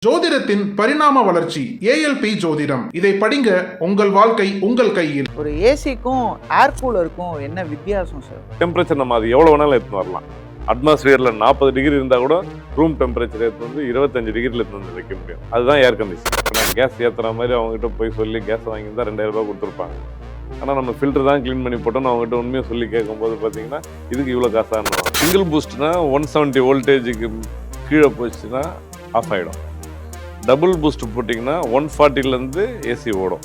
ஜோதிடத்தின் பரிணாம வளர்ச்சி ஏஎல்பி ஜோதிடம். இதை படிங்க, உங்கள் வாழ்க்கை உங்கள் கையில். ஒரு ஏசிக்கும் ஏர் கூலருக்கும் என்ன வித்தியாசம் சார்? டெம்பரேச்சர் நம்ம அது எவ்வளோ வேணாலும் எடுத்துன்னு வரலாம். அட்மாஸ்பியரில் 40 டிகிரி இருந்தால் கூட ரூம் டெம்பரேச்சர் எடுத்து வந்து 25 டிகிரியில் எடுத்து வந்து வைக்க முடியும். அதுதான் ஏர் கண்டிஷன். இப்போ நான் கேஸ் ஏற்றுற மாதிரி அவங்ககிட்ட போய் சொல்லி கேஸ் வாங்கியிருந்தா 2000 ரூபாய் கொடுத்துருப்பாங்க. ஆனால் நம்ம ஃபில்டர் தான் க்ளீன் பண்ணி போட்டோம்னு அவங்ககிட்ட உண்மையாக சொல்லி கேட்கும்போது பார்த்தீங்கன்னா இதுக்கு இவ்வளோ காசாக சிங்கிள் பூஸ்ட்னா 170 வோல்டேஜுக்கு கீழே போச்சுன்னா ஆஃப் ஆகிடும். டபுள் பூஸ்ட் போட்டிங்கன்னா 140லேருந்து ஏசி ஓடும்.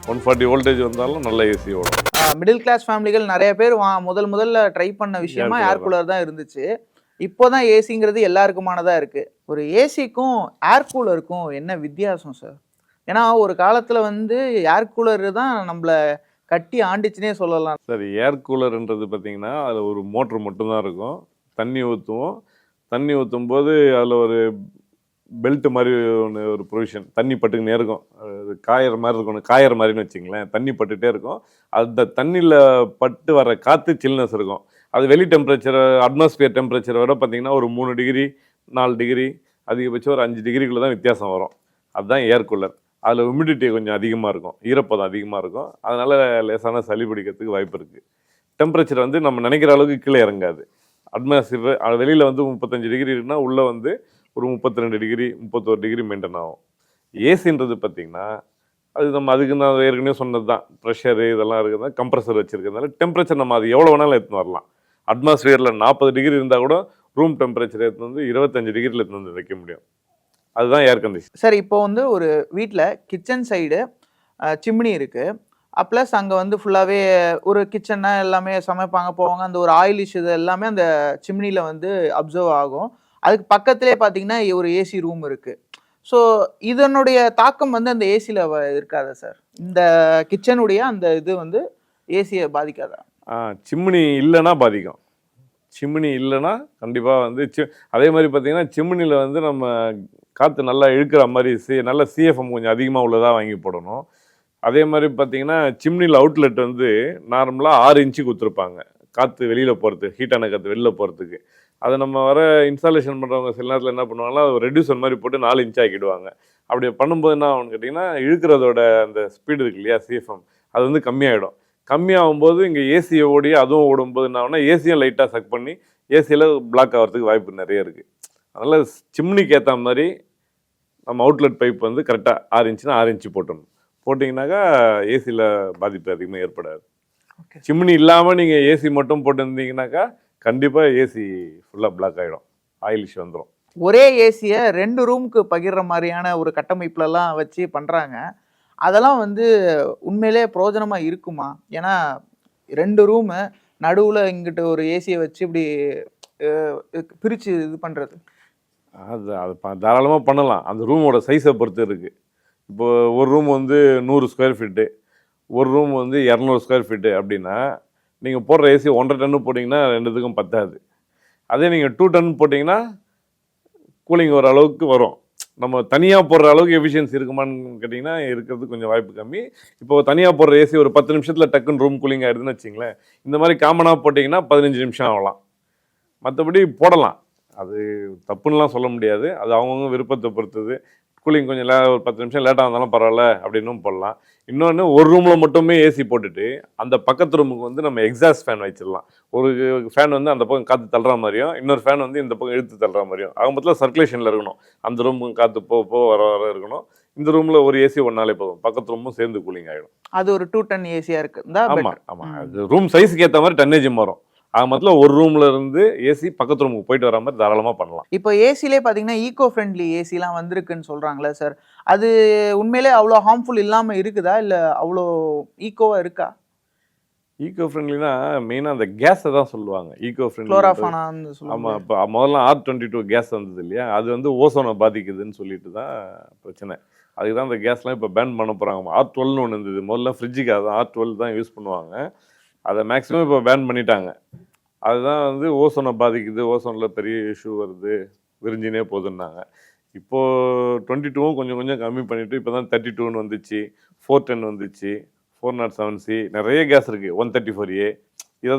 140 வோல்டேஜ் வந்தாலும் நல்ல ஏசி ஓடும். மிடில் கிளாஸ் ஃபேமிலிகள் நிறைய பேர் முதல்ல ட்ரை பண்ண விஷயமா ஏர் கூலர் தான் இருந்துச்சு. இப்போதான் ஏசிங்கிறது எல்லாருக்குமானதாக இருக்குது. ஒரு ஏசிக்கும் ஏர் கூலருக்கும் என்ன வித்தியாசம் சார்? ஏன்னா ஒரு காலத்தில் ஏர் கூலர் தான் நம்மளை கட்டி ஆண்டிச்சுனே சொல்லலாம். சரி, ஏர் கூலர்ன்றது பார்த்தீங்கன்னா அதில் ஒரு மோட்ரு மட்டும்தான் இருக்கும். தண்ணி ஊற்றுவோம். தண்ணி ஊற்றும் போது அதில் ஒரு பெல்ட் மாதிரி ஒன்று ஒரு ப்ரொவிஷன் தண்ணி பட்டுக்கினே இருக்கும். அது காயிற மாதிரி இருக்கணும். காயிற மாதிரின்னு வச்சிங்களேன். தண்ணி பட்டுகிட்டே இருக்கும். அந்த தண்ணியில் பட்டு வர காற்று சில்னஸ் இருக்கும். அது வெளி டெம்பரேச்சர் அட்மாஸ்பியர் டெம்பரேச்சரை விட பார்த்திங்கன்னா ஒரு 3 டிகிரி 4 டிகிரி அதிகபட்சம் ஒரு 5 டிகிரிக்குள்ளே தான் வித்தியாசம் வரும். அதுதான் ஏர் கூலர். அதில் ஹியூமிடிட்டி கொஞ்சம் அதிகமாக இருக்கும். ஈரப்பதம் அதிகமாக இருக்கும். அதனால் லேசான சளி பிடிக்கிறதுக்கு வாய்ப்பு இருக்குது. டெம்பரேச்சர் நம்ம நினைக்கிற அளவுக்கு கீழே இறங்காது. அட்மாஸ்பியர் வெளியில் 35 டிகிரி இருக்குன்னா உள்ளே ஒரு 32 டிகிரி 31 டிகிரி மெயின்டைன் ஆகும். ஏசின்றது பார்த்திங்கன்னா அது அதுக்கு நான் ஏற்கனவே சொன்னது தான். ப்ரெஷரு இதெல்லாம் இருக்கிறது கம்ப்ரஸர் வச்சுருக்கிறதுனால டெம்பரேச்சர் நம்ம அது எவ்வளோ வேணாலும் எடுத்துன்னு வரலாம். அட்மாஸ்பியரில் 40 டிகிரி இருந்தால் கூட ரூம் டெம்பரேச்சர் எடுத்துன்னு வந்து 25 டிகிரியில் எடுத்துன்னு வந்து வைக்க முடியும். அதுதான் ஏர் கண்டிஷன். சார், இப்போ ஒரு வீட்டில் கிச்சன் சைடு சிம்னி இருக்குது. ப்ளஸ் அங்கே ஃபுல்லாகவே ஒரு கிச்சன்னா எல்லாமே சமைப்பாங்க போவாங்க. அந்த ஒரு ஆயிலிஷ் இது எல்லாமே அந்த சிம்னியில் அப்சர்வ் ஆகும். அதுக்கு பக்கத்திலே பார்த்தீங்கன்னா ஒரு ஏசி ரூம் இருக்குது. ஸோ இதனுடைய தாக்கம் அந்த ஏசியில் இருக்காதா சார்? இந்த கிச்சனுடைய அந்த இது ஏசியை பாதிக்காதா? சிம்னி இல்லைன்னா பாதிக்கும். சிம்னி இல்லைன்னா கண்டிப்பாக அதே மாதிரி பார்த்தீங்கன்னா சிம்னியில் நம்ம காற்று நல்லா இழுக்கிற மாதிரி நல்ல சிஎஃப்எம் கொஞ்சம் அதிகமாக உள்ளதாக வாங்கி போடணும். அதே மாதிரி பார்த்தீங்கன்னா சிம்னியில் அவுட்லெட் நார்மலாக 6 இன்ச்சு கொடுத்துருப்பாங்க. காற்று வெளியில் போகிறதுக்கு, ஹீட்டான காற்று வெளியில் போகிறதுக்கு. அதை நம்ம வர இன்ஸ்டாலேஷன் பண்ணுறவங்க சில நேரத்தில் என்ன பண்ணுவாங்கன்னா அது ரெடியூசர் மாதிரி போட்டு 4 இன்ச் ஆக்கிடுவாங்க. அப்படி பண்ணும்போது என்ன ஆகும்னு கேட்டிங்கன்னா இழுக்கிறதோட அந்த ஸ்பீடு இருக்கு இல்லையா, சிஎஃப்எம், அது கம்மியாகிடும். கம்மியாகும்போது இங்கே ஏசியை ஓடி அதுவும் ஓடும்போது என்ன ஆகும்னா ஏசியும் லைட்டாக சக் பண்ணி ஏசியில் பிளாக் ஆகிறதுக்கு வாய்ப்பு நிறைய இருக்குது. அதனால் சிம்னிக்கு ஏற்ற மாதிரி நம்ம அவுட்லெட் பைப் கரெக்டாக 6 இன்ச்சுனா 6 இன்ச்சு போட்டிங்கனாக்கா ஏசியில் பாதிப்பு அதிகமாக ஏற்படாது. சிம்னி இல்லாமல் நீங்கள் ஏசி மட்டும் போட்டுருந்தீங்கன்னாக்கா கண்டிப்பாக ஏசி ஃபுல்லாக பிளாக் ஆகிடும். ஆயிலிஷ் வந்துடும். ஒரே ஏசியை 2 ரூமுக்கு பகிர்ற மாதிரியான ஒரு கட்டமைப்புலலாம் வச்சு பண்ணுறாங்க. அதெல்லாம் உண்மையிலே பிரயோஜனமாக இருக்குமா? ஏன்னா 2 ரூமு நடுவில் இங்கிட்ட ஒரு ஏசியை வச்சு இப்படி பிரித்து இது பண்ணுறது அது தாராளமாக பண்ணலாம். அந்த ரூமோட சைஸை பொறுத்து இருக்குது. இப்போது ஒரு ரூம் 100 ஸ்கொயர் ஃபீட்டு, ஒரு ரூம் 200 ஸ்கொயர் ஃபீட்டு அப்படின்னா நீங்கள் போடுற ஏசி 1.5 டன்னு போட்டிங்கன்னா 2த்துக்கும் பத்தாது. அதே நீங்கள் 2 டன் போட்டிங்கன்னா கூலிங் ஒரு அளவுக்கு வரும். நம்ம தனியாக போடுற அளவுக்கு எஃபிஷியன்சி இருக்குமான்னு கேட்டிங்கன்னா இருக்கிறது கொஞ்சம் வாய்ப்பு கம்மி. இப்போது தனியாக போடுற ஏசி ஒரு 10 நிமிஷத்தில் டக்குன்னு ரூம் கூலிங் ஆகிடுதுன்னு வச்சிங்களேன். இந்த மாதிரி காமனாக போட்டிங்கன்னா 15 நிமிஷம் ஆகலாம். மற்றபடி போடலாம். அது தப்புன்னெலாம் சொல்ல முடியாது. அது அவங்கவுங்க விருப்பத்தை பொறுத்தது. கூலிங் கொஞ்சம் ஒரு 10 நிமிஷம் லேட்டாக இருந்தாலும் பரவாயில்ல அப்படின்னும் போடலாம். இன்னொன்று, ஒரு ரூமில் மட்டுமே ஏசி போட்டுட்டு அந்த பக்கத்து ரூமுக்கு நம்ம எக்ஸாஸ்ட் ஃபேன் வச்சிடலாம். ஒரு ஃபேன் அந்த பக்கம் காற்று தள்ளுற மாதிரியும், இன்னொரு ஃபேன் இந்த பக்கம் இழுத்து தள்ளுற மாதிரியும். அவங்க மொத்தத்தில் சர்க்குலேஷனில் இருக்கணும். அந்த ரூமுக்கு காற்று போ வர இருக்கணும். இந்த ரூமில் ஒரு ஏசி ஒன்றாலே போதும், பக்கத்து ரூமும் சேர்ந்து கூலிங் ஆகிடும். அது ஒரு 2 டன் ஏசியாக இருக்குது. ஆமாம், அது ரூம் சைஸுக்கு ஏற்ற மாதிரி டன்னேஜ் மாறும். ஆக மொத்தத்தில் ஒரு ரூம்ல இருந்து ஏசி பக்கத்து ரூமுக்கு போயிட்டு வர மாதிரி தாராளமாக பண்ணலாம். இப்போ ஏசிலே பார்த்தீங்கன்னா ஈகோ ஃப்ரெண்ட்லி ஏசிலாம் வந்திருக்குன்னு சொல்கிறாங்களே சார், அது உண்மையிலே அவ்வளோ ஹார்ம்ஃபுல் இல்லாமல் இருக்குதா, இல்லை அவ்வளோ ஈகோவாக இருக்கா? ஈகோ ஃப்ரெண்ட்லினா மெயினாக அந்த கேஸை தான் சொல்லுவாங்க. ஈகோ ஃப்ரெண்ட்லி குளோரோஃபானான்னு சொல்லுவாங்க. ஆமாம், இப்போ முதல்ல R22 கேஸ் வந்தது இல்லையா, அது ஓசோனை பாதிக்குதுன்னு சொல்லிட்டு தான் பிரச்சனை. அதுக்கு தான் அந்த கேஸ்லாம் இப்போ பேன் பண்ண போகிறாங்க. R12ன்னு ஒன்று இருந்தது. முதல்ல ஃப்ரிட்ஜுக்கு அது R12 தான் யூஸ் பண்ணுவாங்க. அதை மேக்ஸிமம் இப்போ பேன் பண்ணிட்டாங்க. அதுதான் ஓசோனை பாதிக்குது, ஓசோனில் பெரிய இஷ்யூ வருது, விரிஞ்சினே போகுதுன்னாங்க. இப்போது 22வும் கொஞ்சம் கொஞ்சம் கம்மி பண்ணிவிட்டு இப்போ தான் 32ன்னு வந்துச்சு, 410 வந்துச்சு, 407C, நிறைய கேஸ் இருக்குது, 134A. இதை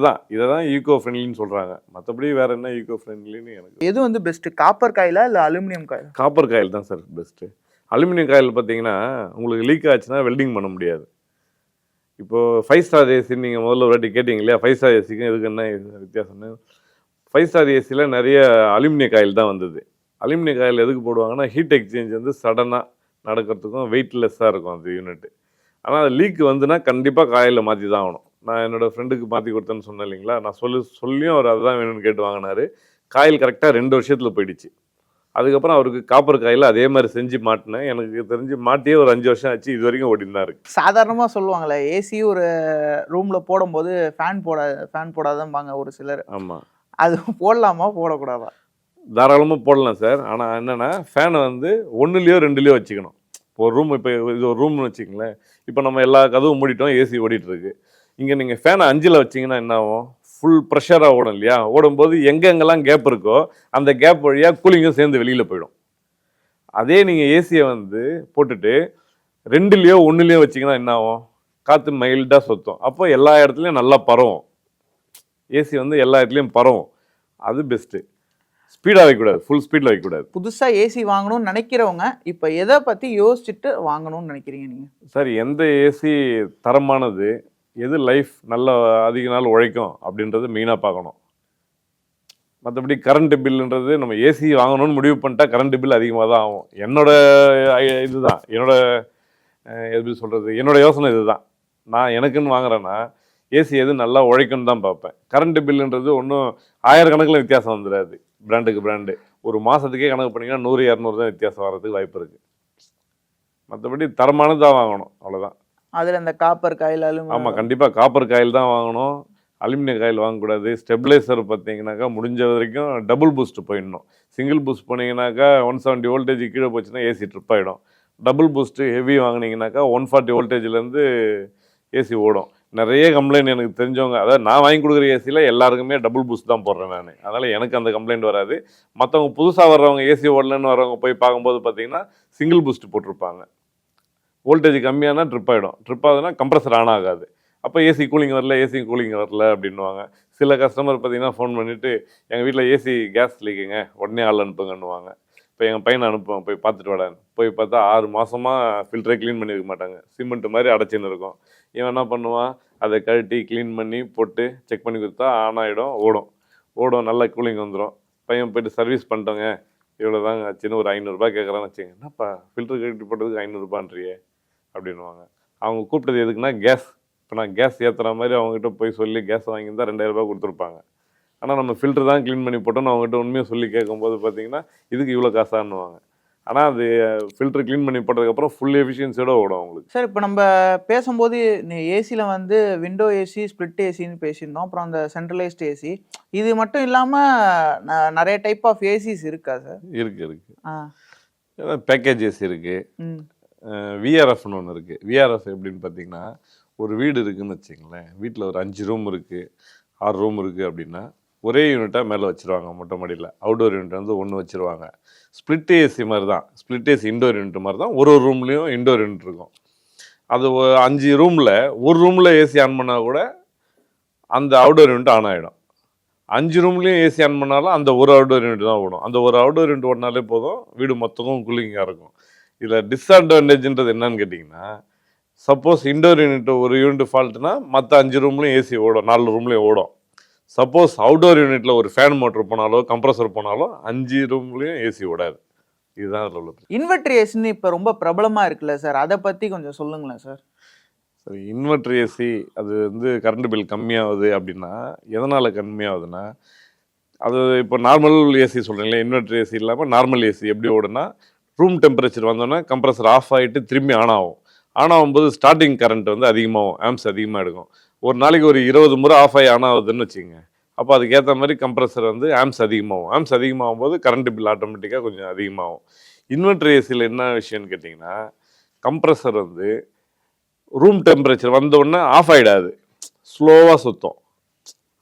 தான் ஈகோ ஃப்ரெண்ட்லின்னு சொல்கிறாங்க. மற்றபடி வேறு என்ன ஈகோ ஃப்ரெண்ட்லின்னு எனக்கு எது வந்து பெஸ்ட், காப்பர் காயிலா இல்ல அலுமினியம் காயிலா? காப்பர் காயில் தான் சார் பெஸ்ட்டு. அலுமினியம் காயில் பார்த்தீங்கன்னா உங்களுக்கு லீக் ஆச்சுன்னா வெல்டிங் பண்ண முடியாது. இப்போது 5 ஸ்டார் ஏசி நீங்கள் முதல்ல ஒரு வாட்டி கேட்டிங்க இல்லையா, 5 ஸ்டார் ஏசிக்கும் இதுக்கு என்ன வித்தியாசம்னு. 5 ஸ்டார் ஏசியில் நிறைய அலுமினிய காயில் தான் வந்தது. அலுமினிய காயில் எதுக்கு போடுவாங்கன்னா ஹீட் எக்ஸ்சேஞ்ச் வந்து சடனாக நடக்கிறதுக்கும் வெயிட்லெஸ்ஸாக இருக்கும் அந்த யூனிட். ஆனால் அது லீக் வந்துன்னா கண்டிப்பாக காயில் மாற்றி தான் ஆகணும். நான் என்னோடய ஃப்ரெண்டுக்கு மாற்றி கொடுத்தேன்னு சொன்னேன் இல்லைங்களா, நான் சொல்லியும் அவர் அதுதான் வேணும்னு கேட்டு வாங்கினார். காயில் கரெக்டாக 2 வருஷத்தில் போயிடுச்சு. அதுக்கப்புறம் அவருக்கு காப்பர் காயில் அதே மாதிரி செஞ்சு மாட்டினேன். எனக்கு தெரிஞ்சு மாட்டியே ஒரு 5 வருஷம் ஆச்சு, இது வரைக்கும் ஓடின்னு தான் இருக்கு. சாதாரணமா சொல்லுவாங்களே, ஏசி ஒரு ரூம்ல போடும்போது ஃபேன் போடாதம்பாங்க ஒரு சிலர். ஆமாம், அது போடலாமா போடக்கூடாதா? தாராளமாக போடலாம் சார். ஆனால் என்னென்னா ஃபேனை வந்து 1லையோ 2லையோ வச்சுக்கணும். ஒரு ரூம், இப்போ இது ஒரு ரூம்னு வச்சுங்களேன். இப்போ நம்ம எல்லா கதவும் மூடிட்டோம், ஏசி ஓடிட்டுருக்கு. இங்கே நீங்கள் ஃபேனை 5ல் வச்சிங்கன்னா என்ன ஆகும், ஃபுல் ப்ரெஷராக ஓடும் இல்லையா. ஓடும்போது எங்கெங்கெல்லாம் கேப் இருக்கோ அந்த கேப் வழியாக கூலிங்கும் சேர்ந்து வெளியில் போயிடும். அதே நீங்கள் ஏசியை வந்து போட்டுட்டு 2லையோ 1லையோ வச்சிங்கன்னா என்ன ஆகும், காற்று மைல்டாக சுற்றும். அப்போ எல்லா இடத்துலையும் நல்லா பரவும். ஏசி வந்து எல்லா இடத்துலையும் பரவும். அது பெஸ்ட்டு. ஸ்பீடாக வைக்கக்கூடாது, ஃபுல் ஸ்பீடில் வைக்கக்கூடாது. புதுசா ஏசி வாங்கணும்னு நினைக்கிறவங்க இப்போ எதை பத்தி யோசிச்சுட்டு வாங்கணும்னு நினைக்கிறீங்க நீங்க? சார், எந்த ஏசி தரமானது, எது லைஃப் நல்ல அதிக நாள் உழைக்கும் அப்படின்றது மெயினாக பார்க்கணும். மற்றபடி கரண்ட் பில்லுன்றது நம்ம ஏசி வாங்கணும்னு முடிவு பண்ணிட்டா கரண்ட் பில் அதிகமாக தான் ஆகும். இதுதான் எப்படி சொல்கிறது, என்னோட யோசனை இதுதான். நான் எனக்குன்னு வாங்குறேன்னா ஏசி எது நல்லா உழைக்கும்னு தான் பார்ப்பேன். கரண்ட் பில்லுன்றது ஒன்றும் ஆயிரக்கணக்கில் வித்தியாசம் வந்துடாது. பிராண்டுக்கு பிராண்டு ஒரு மாதத்துக்கே கணக்கு பண்ணிங்கன்னா 100-200 தான் வித்தியாசம் வர்றதுக்கு வாய்ப்பு இருக்குது. மற்றபடி தரமானதாக வாங்கணும், அவ்வளோதான். அதில் இந்த காப்பர் காயில் ஆமாம், கண்டிப்பாக காப்பர் காயில் தான் வாங்கணும். அலுமினிய காயில் வாங்கக்கூடாது. ஸ்டெபிளைசர் பார்த்தீங்கன்னாக்கா முடிஞ்ச வரைக்கும் டபுள் பூஸ்ட் போயிடணும். சிங்கிள் பூஸ்ட் போனீங்கன்னாக்கா 170 வோல்டேஜ் கீழே போச்சுன்னா ஏசி ட்ரிப் ஆகிடும். டபுள் பூஸ்ட்டு ஹெவி வாங்கினீங்கன்னாக்கா 140 வோல்டேஜ்லேருந்து ஏசி ஓடும். நிறைய கம்ப்ளைண்ட் எனக்கு தெரிஞ்சவங்க, அதாவது நான் வாங்கி கொடுக்குற ஏசியில் எல்லாருக்குமே டபுள் பூஸ்ட் தான் போடுறேன் நான். அதனால் எனக்கு அந்த கம்ப்ளைண்ட் வராது. மற்றவங்க புதுசாக வர்றவங்க, ஏசி ஓடலன்னு வரவங்க போய் பார்க்கும்போது பார்த்தீங்கன்னா சிங்கிள் பூஸ்ட் போட்டிருப்பாங்க. வோல்டேஜ் கம்மியானா ட்ரிப் ஆகிடும். ட்ரிப் ஆகுதுன்னா கம்ப்ரஸர் ஆன் ஆகாது. அப்போ ஏசி கூலிங் வரல அப்படின்வாங்க. சில கஸ்டமர் பார்த்தீங்கன்னா ஃபோன் பண்ணிவிட்டு எங்கள் வீட்டில் ஏசி கேஸ் லீக்குங்க, உடனே ஆள் அனுப்புங்கன்னுவாங்க. இப்போ எங்கள் பையனை அனுப்புவேன், போய் பார்த்துட்டு வாடான்னு. போய் பார்த்தா 6 மாதமாக ஃபில்டரை க்ளீன் பண்ணி வைக்க மாட்டாங்க. சிமெண்ட் மாதிரி அடைச்சின்னு இருக்கும். இவன் என்ன பண்ணுவான், அதை கழட்டி க்ளீன் பண்ணி போட்டு செக் பண்ணி கொடுத்தா ஆன் ஆகிடும், ஓடும், நல்லா கூலிங் வந்துடும். பையன் போய்ட்டு சர்வீஸ் பண்ணிட்டோங்க, இவ்வளோ தாங்க ஆச்சுன்னு ஒரு 500 ரூபாய் கேட்குறான்னு வச்சுங்க. என்னப்பா ஃபில்டர் கழட்டி போட்டதுக்கு 500 ரூபான்றியே அப்படின்வாங்க. அவங்க கூப்பிட்டது எதுக்குன்னா கேஸ். இப்போ நான் கேஸ் ஏற்றுற மாதிரி அவங்ககிட்ட போய் சொல்லி கேஸ் வாங்கியிருந்தா 2000 ரூபாய் கொடுத்துருப்பாங்க. ஆனால் நம்ம ஃபில்டர் தான் க்ளீன் பண்ணி போட்டோன்னு அவங்ககிட்ட உண்மையாக சொல்லி கேட்கும்போது பார்த்தீங்கன்னா இதுக்கு இவ்வளோ காசான்னுவாங்க. ஆனால் அது ஃபில்டர் க்ளீன் பண்ணி போட்டதுக்கப்புறம் ஃபுல் எஃபிஷியன்சியோட ஓடும் அவங்களுக்கு. சார், இப்போ நம்ம பேசும்போது ஏசியில் வந்து விண்டோ ஏசி, ஸ்ப்ளிட் ஏசின்னு பேசியிருந்தோம். அப்புறம் அந்த சென்ட்ரலைஸ்டு ஏசி, இது மட்டும் இல்லாமல் நிறைய டைப் ஆஃப் ஏசிஸ் இருக்கா சார்? இருக்குது. பேக்கேஜ் ஏசி இருக்குது. விஆர்எஃப்னு ஒன்று இருக்குது. விஆர்எஃப் எப்படின்னு பார்த்தீங்கன்னா, ஒரு வீடு இருக்குதுன்னு வச்சுங்களேன். வீட்டில் ஒரு 5 ரூம் இருக்குது, 6 ரூம் இருக்குது அப்படின்னா ஒரே யூனிட்டாக மேலே வச்சுருவாங்க. மொட்டை மாடியில் அவுடோர் யூனிட் வந்து 1 வச்சுருவாங்க. ஸ்ப்ளிட் ஏசி மாதிரி தான், ஸ்ப்ளிட் ஏசி இண்டோர் யூனிட் மாதிரி தான். ஒரு ரூம்லேயும் இண்டோர் யூனிட் இருக்கும். அது 5 ரூமில் ஒரு ரூமில் ஏசி ஆன் பண்ணால் கூட அந்த அவுடோர் யூனிட் ஆன் ஆகிடும். 5 ரூம்லேயும் ஏசி ஆன் பண்ணாலும் அந்த ஒரு அவுடோர் யூனிட் தான் ஓடும். அந்த ஒரு அவுடோர் யூனிட் ஓடினாலே போதும், வீடு மொத்தமும் கூலிங்காக இருக்கும். இதில் டிஸ்அட்வான்டேஜ்ன்றது என்னன்னு கேட்டிங்கன்னா, சப்போஸ் இண்டோர் யூனிட் ஒரு யூனிட் ஃபால்ட்டுனா மற்ற 5 ரூம்லேயும் ஏசி ஓடும், 4 ரூம்லேயும் ஓடும். சப்போஸ் அவுடோர் யூனிட்டில் ஒரு ஃபேன் மோட்டர் போனாலோ கம்ப்ரஸர் போனாலோ 5 ரூம்லேயும் ஏசி ஓடாது. இதுதான் அதில் உள்ளது. இன்வெர்டர் ஏசின்னு இப்போ ரொம்ப பிரபலமாக இருக்குல்ல சார், அதை பற்றி கொஞ்சம் சொல்லுங்களேன் சார். சரி, இன்வெர்டர் ஏசி அது வந்து கரண்ட் பில் கம்மியாகுது அப்படின்னா எதனால் கம்மியாகுதுன்னா, அது இப்போ நார்மல் ஏசி சொல்கிறீங்களே, இன்வெர்டர் ஏசி இல்லாமல் நார்மல் ஏசி எப்படி ஓடுனா, ரூம் டெம்பரேச்சர் வந்தோன்னா கம்ப்ரஸர் ஆஃப் ஆகிட்டு திரும்பி ஆன் ஆகும். ஆன் ஆகும்போது ஸ்டார்டிங் கரண்ட் வந்து அதிகமாகும், ஆம்ஸ் அதிகமாக எடுக்கும். ஒரு நாளைக்கு ஒரு 20 முறை ஆஃப் ஆகி ஆன் ஆகுதுன்னு வச்சுக்கோங்க. அப்போ அதுக்கேற்ற மாதிரி கம்ப்ரஸர் வந்து ஆம்ஸ் அதிகமாகும். ஆம்ஸ் அதிகமாகும் போது கரண்ட் பில் ஆட்டோமேட்டிக்காக கொஞ்சம் அதிகமாகும். இன்வெர்டர் ஏசியில் என்ன விஷயம்னு கேட்டிங்கன்னா, கம்ப்ரஸர் வந்து ரூம் டெம்பரேச்சர் வந்தோடனே ஆஃப் ஆகிடாது, ஸ்லோவாக சுற்றும்.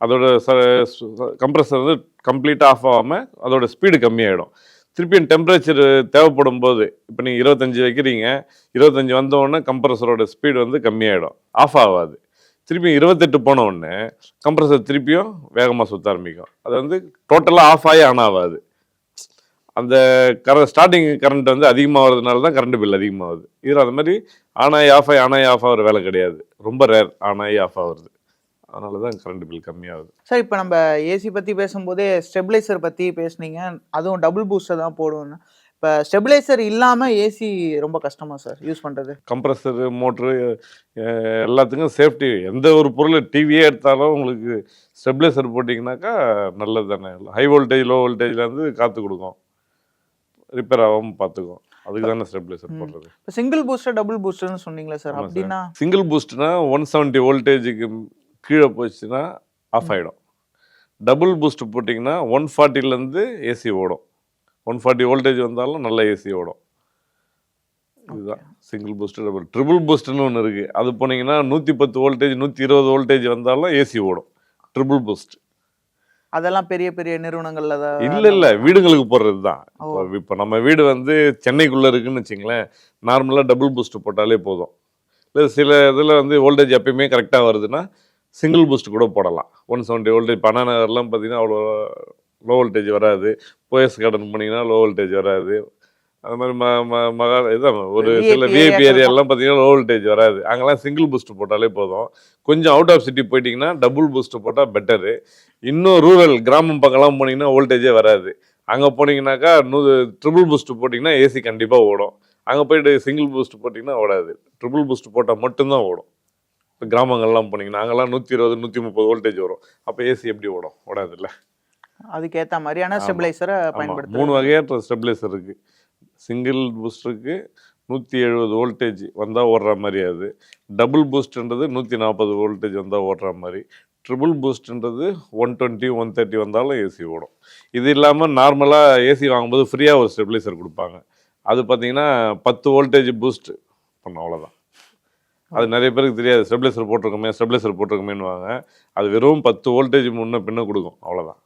அதோட கம்ப்ரஸர் வந்து கம்ப்ளீட்டாக ஆஃப் ஆகாமல் அதோட ஸ்பீடு கம்மியாகிடும். திருப்பியும் டெம்பரேச்சர் தேவைப்படும் போது, இப்போ நீங்கள் 25 வைக்கிறீங்க, 25 வந்தோடனே கம்ப்ரஸரோட ஸ்பீடு வந்து கம்மியாகிடும், ஆஃப் ஆகாது. திருப்பி 28 போன உடனே கம்ப்ரஸர் திருப்பியும் வேகமாக சுற்ற ஆரம்பிக்கும். அது வந்து டோட்டலாக ஆஃப் ஆகி ஆன் ஆகாது. அந்த ஸ்டார்டிங் கரண்ட் வந்து அதிகமாகிறதுனால தான் கரண்ட் பில் அதிகமாகுது. இதில் அந்த மாதிரி ஆன் ஆகி ஆஃப் ஆகிற வேலை கிடையாது. ரொம்ப ரேர் ஆன் ஆகி ஆஃப் ஆகுறது. அதனால தான் கரண்ட் பில் கம்மியாகுது. சார் இப்போ நம்ம ஏசி பற்றி பேசும்போதே ஸ்டெபிளைசர் பற்றி பேசுனீங்க, அதுவும் டபுள் பூஸ்டர் தான் போடுவோன்னு. இப்போ ஸ்டெபிளைசர் இல்லாமல் ஏசி ரொம்ப கஷ்டமா சார் யூஸ் பண்ணுறது? கம்ப்ரஸரு, மோட்ரு எல்லாத்துக்கும் சேஃப்டி. எந்த ஒரு பொருள் டிவியே எடுத்தாலும் உங்களுக்கு ஸ்டெபிளைசர் போட்டிங்கனாக்கா நல்லது தானே. ஹை வோல்டேஜ் லோ வோல்டேஜ்லேருந்து காற்று கொடுக்கும், ரிப்பேர் ஆகாமல் பார்த்துக்கும். அதுக்கு தானே ஸ்டெபிளைசர் போடுறது. இப்போ சிங்கிள் பூஸ்டர் டபுள் பூஸ்டர்னு சொன்னீங்களா சார்? அப்படின்னா சிங்கிள் பூஸ்ட்னா 170 வோல்டேஜுக்கு கீழே போச்சுன்னா ஆஃப் ஆகிடும். டபுள் பூஸ்ட் போட்டிங்கன்னா 140லேருந்து ஏசி ஓடும். 140 வோல்டேஜ் வந்தாலும் நல்ல ஏசி ஓடும். இதுதான் சிங்கிள் பூஸ்ட். ட்ரிபிள் பூஸ்ட்னு ஒன்று இருக்குது. அது போனீங்கன்னா 110 வோல்டேஜ் 120 வோல்டேஜ் வந்தாலும் ஏசி ஓடும். ட்ரிபிள் பூஸ்ட் அதெல்லாம் பெரிய பெரிய நிறுவனங்கள்ல தான். இல்லை வீடுங்களுக்கு போடுறது தான். இப்போ நம்ம வீடு வந்து சென்னைக்குள்ளே இருக்குன்னு வச்சிங்களேன், நார்மலாக டபுள் பூஸ்ட் போட்டாலே போதும். இல்லை சில இதில் வந்து வோல்டேஜ் எப்பயுமே கரெக்டாக வருதுன்னா சிங்கிள் பூஸ்ட் கூட போடலாம். 170 வோல்டேஜ் அண்ணா நகர்லாம் பார்த்தீங்கன்னா அவ்வளோ லோ வோல்டேஜ் வராது. போயஸ் கார்டன் போனீங்கன்னா லோ வோல்டேஜ் வராது. அது மாதிரி இதான் ஒரு சில விஐபி ஏரியாலாம் பார்த்தீங்கன்னா லோ வோல்டேஜ் வராது. அங்கெல்லாம் சிங்கிள் பூஸ்ட் போட்டாலே போதும். கொஞ்சம் அவுட் ஆஃப் சிட்டி போயிட்டீங்கன்னா டபுள் பூஸ்ட் போட்டால் பெட்டரு. இன்னும் ரூரல் கிராமம் பக்கம்லாம் போனீங்கன்னா வோல்டேஜே வராது. அங்கே போனீங்கன்னாக்கா ட்ரிபிள் பூஸ்ட் போட்டிங்கன்னா ஏசி கண்டிப்பாக ஓடும். அங்கே போயிட்டு சிங்கிள் பூஸ்ட் போட்டிங்கன்னா ஓடாது. ட்ரிபிள் பூஸ்ட் போட்டால் மட்டும்தான் ஓடும். இப்போ கிராமங்கள்லாம் போனீங்கன்னா அங்கெல்லாம் 120 130 வோல்டேஜ் வரும். அப்போ ஏசி எப்படி ஓடும்? ஓடாது இல்லை. அதுக்கேற்ற மாதிரியான ஸ்டெபிளைசரை பயன்படுத்து. 3 வகையான ஸ்டெபிளைசர் இருக்குது. சிங்கிள் பூஸ்டருக்கு 170 வோல்டேஜ் வந்தால் ஓடுற மாதிரி, அது டபுள் பூஸ்ட்ன்றது 140 வோல்டேஜ் வந்தால் ஓடுற மாதிரி, ட்ரிபிள் பூஸ்ட்ன்றது 120 130 வந்தாலும் ஏசி ஓடும். இது இல்லாமல் நார்மலாக ஏசி வாங்கும்போது ஃப்ரீயாக ஒரு ஸ்டெபிளைசர் கொடுப்பாங்க. அது பார்த்தீங்கன்னா 10 வோல்டேஜ் பூஸ்ட் பண்ணும், அவ்வளோதான். அது நிறைய பேருக்கு தெரியாது. ஸ்டெபிளைசர் போட்டிருக்கோமேன்னு வாங்க. அது வெறும் 10 வோல்டேஜ் முன்ன பின்ன கொடுக்கும், அவ்வளோதான்.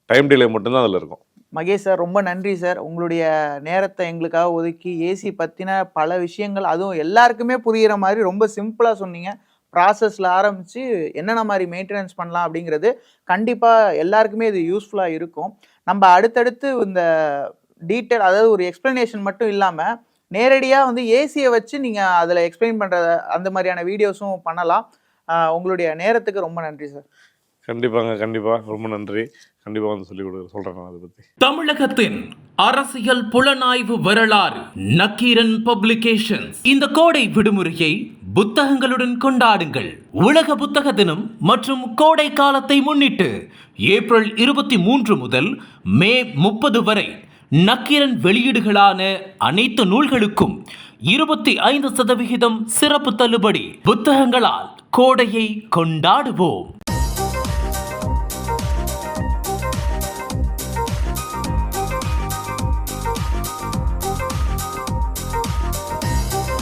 டைம் டிலே மட்டும்தான் அதில் இருக்கும். மகேஷ் சார், ரொம்ப நன்றி சார். உங்களுடைய நேரத்தை எங்களுக்காக ஒதுக்கி ஏசி பற்றின பல விஷயங்கள், அதுவும் எல்லாருக்குமே புரிகிற மாதிரி ரொம்ப சிம்பிளாக சொன்னீங்க. ப்ராசஸில் ஆரம்பித்து என்னென்ன மாதிரி மெயின்டெனன்ஸ் பண்ணலாம் அப்படிங்கிறது கண்டிப்பாக எல்லாருக்குமே இது யூஸ்ஃபுல்லாக இருக்கும். நம்ம அடுத்தடுத்து இந்த டீட்டெயில், அதாவது ஒரு எக்ஸ்ப்ளனேஷன் மட்டும் இல்லாமல் நேரடியாக வந்து ஏசியை வச்சு நீங்கள் அதில் எக்ஸ்பிளைன் பண்ணுற அந்த மாதிரியான வீடியோஸும் பண்ணலாம். உங்களுடைய நேரத்துக்கு ரொம்ப நன்றி சார். கண்டிப்பாக ரொம்ப நன்றி. கண்டிப்பாக வந்து சொல்கிறேன் அதை பற்றி. தமிழகத்தின் அரசியல் புலனாய்வு வரலாறு நக்கீரன் பப்ளிகேஷன்ஸ். இந்த கோடை விடுமுறையை புத்தகங்களுடன் கொண்டாடுங்கள். உலக புத்தக தினம் மற்றும் கோடை காலத்தை முன்னிட்டு ஏப்ரல் 23 முதல் மே 30 வரை நக்கீரன் வெளியீடுகளான அனைத்து நூல்களுக்கும் 25% சிறப்பு தள்ளுபடி. புத்தகங்களால் கோடையை கொண்டாடுவோம்.